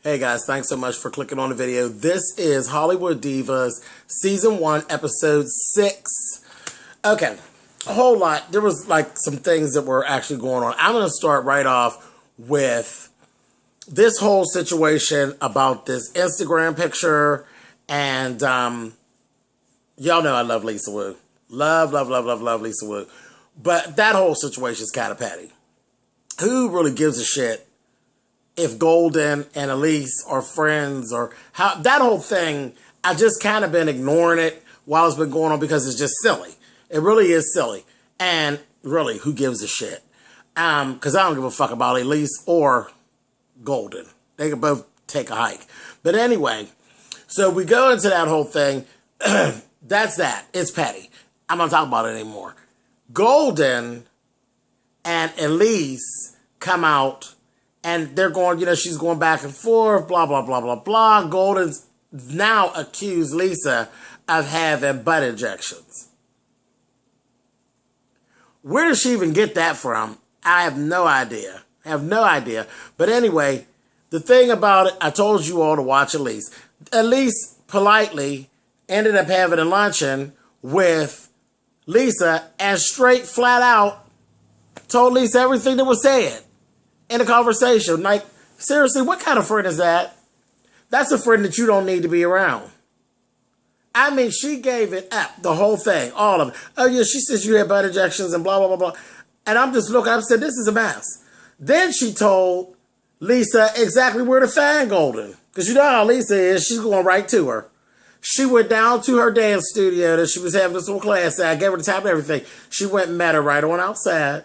Hey guys, thanks so much for clicking on the video. This is Hollywood Divas, Season 1, Episode 6. Okay, a whole lot. There was like some things that were actually going on. I'm going to start right off with this whole situation about this Instagram picture. And y'all know I love Lisa Wu. Love Lisa Wu. But that whole situation is kind of petty. Who really gives a shit if Golden and Elise are friends, or how that whole thing? I just kind of been ignoring it while it's been going on because it's just silly. It really is silly. And really, who gives a shit? Because I don't give a fuck about Elise or Golden. They can both take a hike. But anyway, so we go into that whole thing. That's that. It's petty. I'm not talking about it anymore. Golden and Elise come out and they're going, she's going back and forth, blah, blah, blah, blah, blah. Golden's now accused Lisa of having butt injections. Where did she even get that from? I have no idea. But anyway, the thing about it, I told you all to watch Elise. Elise politely ended up having a luncheon with Lisa and straight flat out told Lisa everything that was said in the conversation. Like, seriously, what kind of friend is that? That's a friend that you don't need to be around. I mean, she gave it up, the whole thing, all of it. Oh, yeah, she says you had butt injections and blah, blah, blah, blah. And I'm just looking, I said, this is a mess. Then she told Lisa exactly where to find Golden. Because you know how Lisa is, she's going right to her. She went down to her dance studio that she was having this little class at. I gave her the time and everything. She went and met her right on outside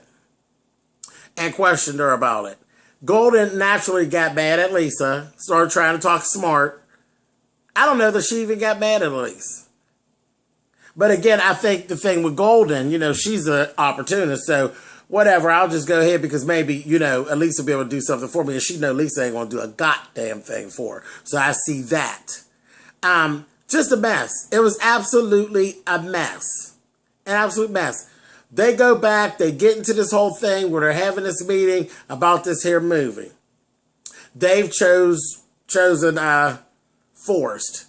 and questioned her about it. Golden naturally got mad at Lisa, started trying to talk smart. I don't know that she even got mad at Elise. But again, I think the thing with Golden, she's an opportunist, so whatever, I'll just go ahead because maybe, Elise will be able to do something for me, and she know Lisa ain't going to do a goddamn thing for her. So I see that. Just a mess. It was absolutely a mess. An absolute mess. They go back, they get into this whole thing where they're having this meeting about this here movie. They've chosen Forrest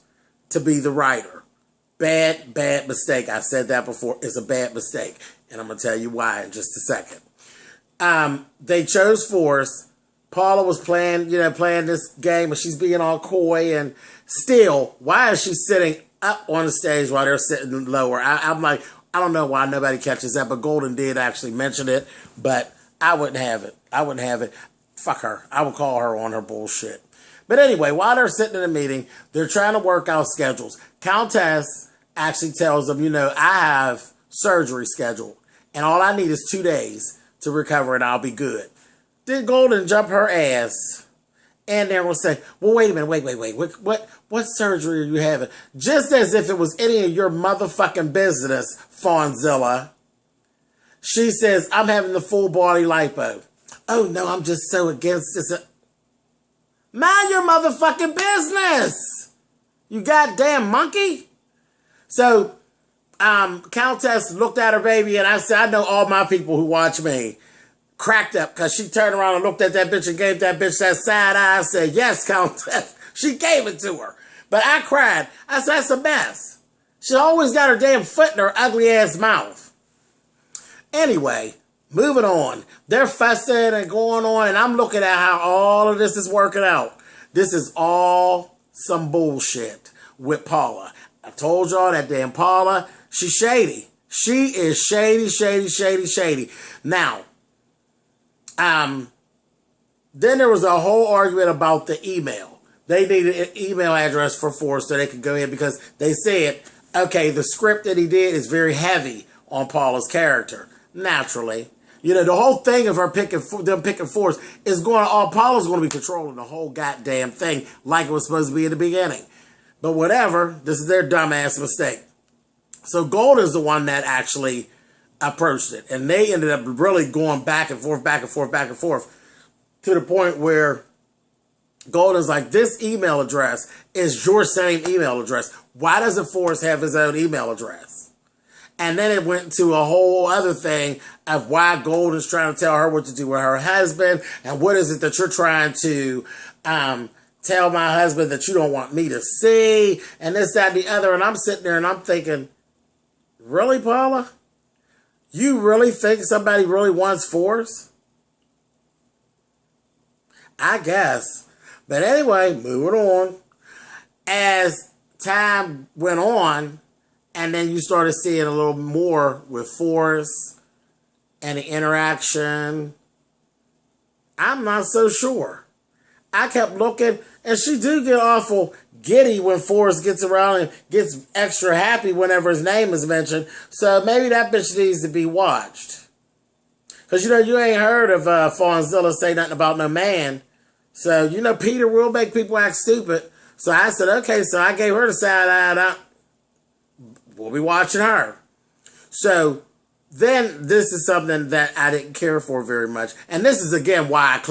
to be the writer. Bad mistake. I've said that before. It's a bad mistake. And I'm going to tell you why in just a second. They chose Forrest. Paula was playing this game, and she's being all coy. And still, why is she sitting up on the stage while they're sitting lower? I'm like, I don't know why nobody catches that, but Golden did actually mention it. But I wouldn't have it. Fuck her. I would call her on her bullshit. But anyway, while they're sitting in a meeting, they're trying to work out schedules. Countess actually tells them, I have surgery scheduled, and all I need is 2 days to recover, and I'll be good. Then Golden jump her ass, and then will say, well, wait a minute, wait. What surgery are you having? Just as if it was any of your motherfucking business, Fawnzilla. She says, I'm having the full body lipo. Oh, no, I'm just so against this. Mind your motherfucking business, you goddamn monkey. So, Countess looked at her baby, and I said, I know all my people who watch me cracked up because she turned around and looked at that bitch and gave that bitch that side eye. I said, yes, Countess. She gave it to her. But I cried. I said, that's a mess. She always got her damn foot in her ugly ass mouth. Anyway, moving on. They're fussing and going on, and I'm looking at how all of this is working out. This is all some bullshit with Paula. I told y'all that damn Paula, she's shady. She is shady. Now, then there was a whole argument about the email. They needed an email address for Forrest so they could go in because they said, okay, the script that he did is very heavy on Paula's character. Naturally. The whole thing of them picking Forrest is Paula's going to be controlling the whole goddamn thing like it was supposed to be in the beginning. But whatever, this is their dumbass mistake. So Golden's the one that actually approached it. And they ended up really going back and forth, to the point where Golden's like, this email address is your same email address. Why doesn't Forrest have his own email address? And then it went to a whole other thing of why Golden's trying to tell her what to do with her husband, and what is it that you're trying to tell my husband that you don't want me to see, and this, that, and the other. And I'm sitting there and I'm thinking, really, Paula? You really think somebody really wants force? I guess. But anyway, moving on. As time went on, and then you started seeing a little more with Forrest and the interaction, I'm not so sure. I kept looking, and she do get awful giddy when Forrest gets around and gets extra happy whenever his name is mentioned. So maybe that bitch needs to be watched. Because, you ain't heard of Fonzilla say nothing about no man. So, Peter will make people act stupid. So I said, okay, so I gave her the side eye. We'll be watching her. So then this is something that I didn't care for very much. And this is, again, why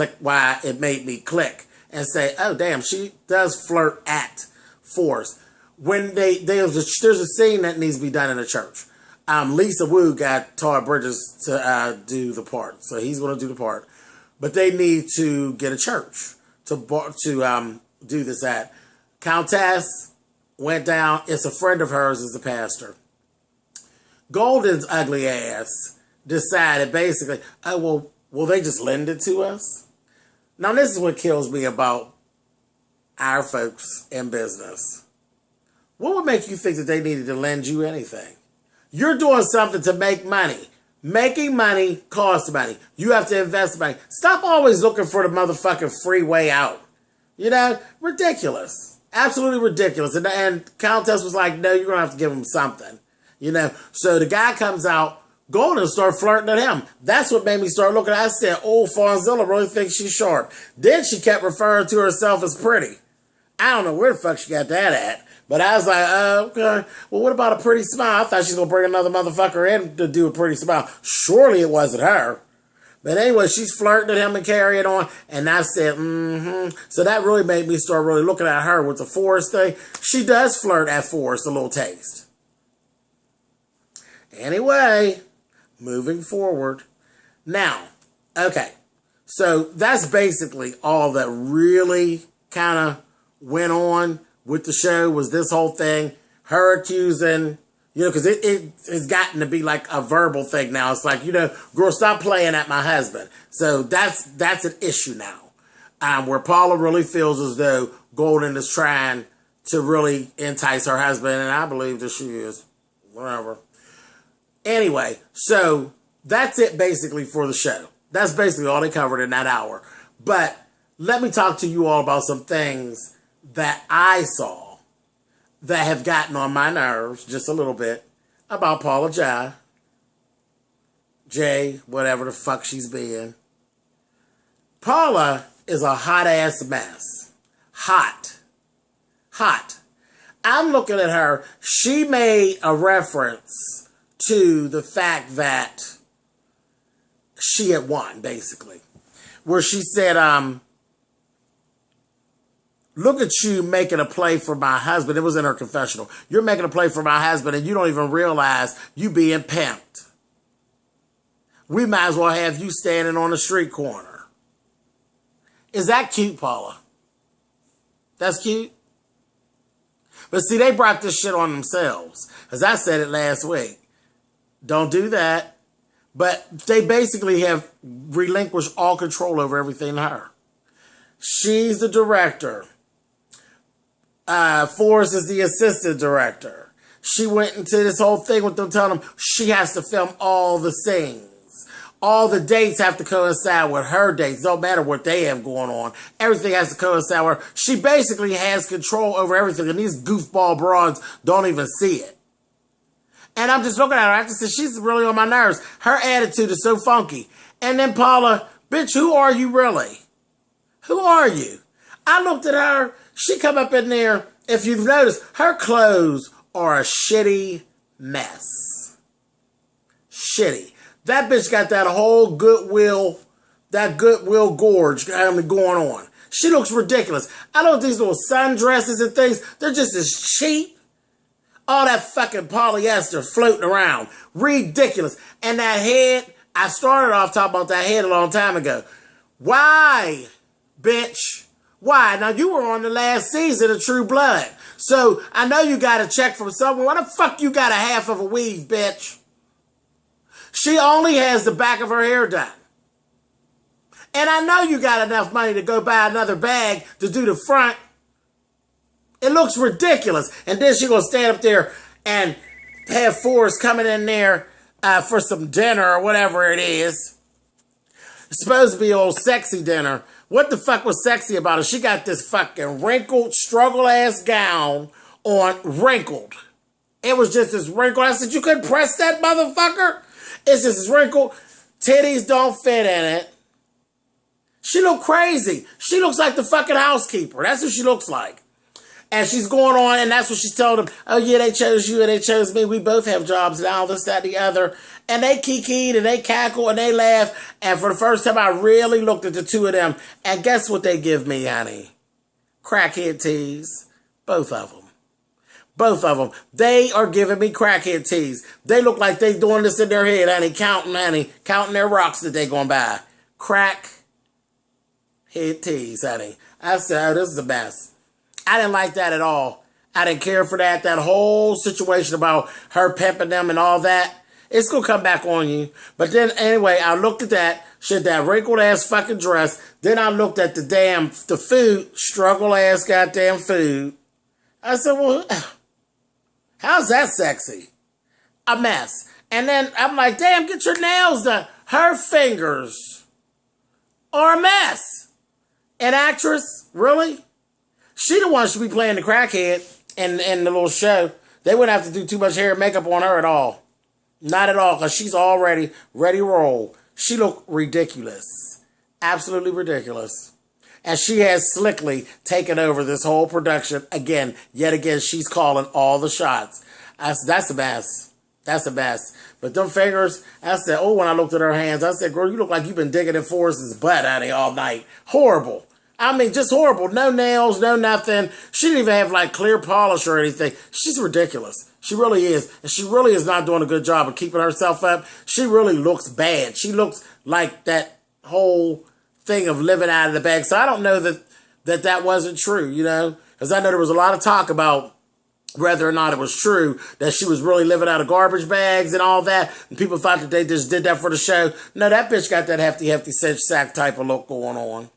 it made me click and say, oh, damn, she does flirt at Forrest. When there's a scene that needs to be done in a church. Lisa Wu got Todd Bridges to do the part. So he's going to do the part. But they need to get a church to do this at. Countess went down. It's a friend of hers is the pastor. Golden's ugly ass decided basically, oh, will they just lend it to us? Now, this is what kills me about our folks in business. What would make you think that they needed to lend you anything? You're doing something to make money. Making money costs money. You have to invest money. Stop always looking for the motherfucking free way out. Ridiculous. Absolutely ridiculous. And Countess was like, no, you're going to have to give him something. So the guy comes out, Golden started flirting at him. That's what made me start looking. I said, oh, Fonzilla really thinks she's sharp. Then she kept referring to herself as pretty. I don't know where the fuck she got that at. But I was like, okay. Well, what about a pretty smile? I thought she was going to bring another motherfucker in to do a pretty smile. Surely it wasn't her. But anyway, she's flirting at him and carrying on. And I said, So that really made me start really looking at her with the Forrest thing. She does flirt at Forrest a little taste. Anyway, moving forward. Now, okay. So that's basically all that really kind of went on with the show was this whole thing. Her accusing... because it's gotten to be like a verbal thing now. It's like, girl, stop playing at my husband. So that's an issue now. Where Paula really feels as though Golden is trying to really entice her husband. And I believe that she is. Whatever. Anyway, so that's it basically for the show. That's basically all they covered in that hour. But let me talk to you all about some things that I saw that have gotten on my nerves just a little bit about Paula J, whatever the fuck she's being. Paula is a hot-ass mess. Hot. I'm looking at her. She made a reference to the fact that she had won, basically. Where she said, look at you making a play for my husband. It was in her confessional. You're making a play for my husband and you don't even realize you being pimped. We might as well have you standing on the street corner. Is that cute, Paula? That's cute? But see, they brought this shit on themselves. As I said it last week. Don't do that. But they basically have relinquished all control over everything to her. She's the director. Forrest is the assistant director. She went into this whole thing with them telling them she has to film all the scenes. All the dates have to coincide with her dates. Don't matter what they have going on. Everything has to coincide with her. She basically has control over everything, and these goofball broads don't even see it. And I'm just looking at her. I just said, she's really on my nerves. Her attitude is so funky. And then Paula, bitch, who are you really? Who are you? I looked at her. She come up in there. If you've noticed, her clothes are a shitty mess. Shitty. That bitch got that whole Goodwill gorge going on. She looks ridiculous. I look at these little sundresses and things. They're just as cheap. All that fucking polyester floating around. Ridiculous. And that head, I started off talking about that head a long time ago. Why, bitch? Why? Now, you were on the last season of True Blood. So, I know you got a check from someone. Why the fuck you got a half of a weave, bitch? She only has the back of her hair done. And I know you got enough money to go buy another bag to do the front. It looks ridiculous. And then she gonna stand up there and have Forrest coming in there for some dinner or whatever it is. It's supposed to be old sexy dinner. What the fuck was sexy about it? She got this fucking wrinkled, struggle-ass gown on, wrinkled. It was just this wrinkled. I said, you couldn't press that motherfucker? It's just this wrinkled. Titties don't fit in it. She looked crazy. She looks like the fucking housekeeper. That's what she looks like. And she's going on, and that's what she's telling them. Oh, yeah, they chose you, and they chose me. We both have jobs now, this, that, the other. And they kikied, and they cackle, and they laugh. And for the first time, I really looked at the two of them. And guess what they give me, honey? Crackhead teas. Both of them. Both of them. They are giving me crackhead teas. They look like they doing this in their head, honey. Counting their rocks that they going to buy. Crackhead teas, honey. I said, oh, this is the best. I didn't like that at all. I didn't care for that. That whole situation about her pimping them and all that. It's going to come back on you. But then, anyway, I looked at that. Shit, that wrinkled-ass fucking dress. Then I looked at the food. Struggle-ass goddamn food. I said, well, how's that sexy? A mess. And then I'm like, damn, get your nails done. Her fingers are a mess. An actress? Really? She the one should be playing the crackhead in the little show. They wouldn't have to do too much hair and makeup on her at all. Not at all, because she's already ready to roll. She looked ridiculous. Absolutely ridiculous. And she has slickly taken over this whole production. Again, yet again, she's calling all the shots. That's the best. That's the best. But them fingers, I said, oh, when I looked at her hands, I said, girl, you look like you've been digging in Forrest's butt out of here all night. Horrible. I mean, just horrible. No nails, no nothing. She didn't even have, like, clear polish or anything. She's ridiculous. She really is. And she really is not doing a good job of keeping herself up. She really looks bad. She looks like that whole thing of living out of the bag. So I don't know that wasn't true, you know? Because I know there was a lot of talk about whether or not it was true that she was really living out of garbage bags and all that. And people thought that they just did that for the show. No, that bitch got that hefty cinch sack type of look going on.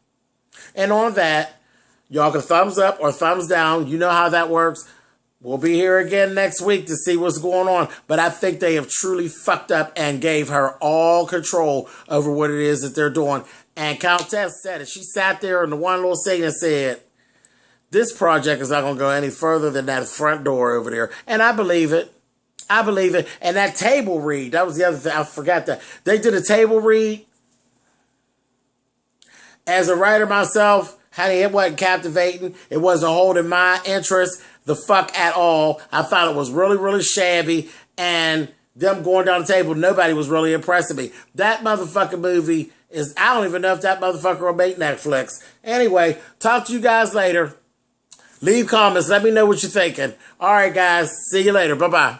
And on that, y'all can thumbs up or thumbs down. You know how that works. We'll be here again next week to see what's going on. But I think they have truly fucked up and gave her all control over what it is that they're doing. And Countess said it. She sat there in the one little scene and said, this project is not going to go any further than that front door over there. And I believe it. I believe it. And that table read, that was the other thing. I forgot that. They did a table read. As a writer myself, honey, it wasn't captivating. It wasn't holding my interest the fuck at all. I thought it was really, really shabby. And them going down the table, nobody was really impressing me. That motherfucking movie is, I don't even know if that motherfucker will make Netflix. Anyway, talk to you guys later. Leave comments. Let me know what you're thinking. All right, guys. See you later. Bye-bye.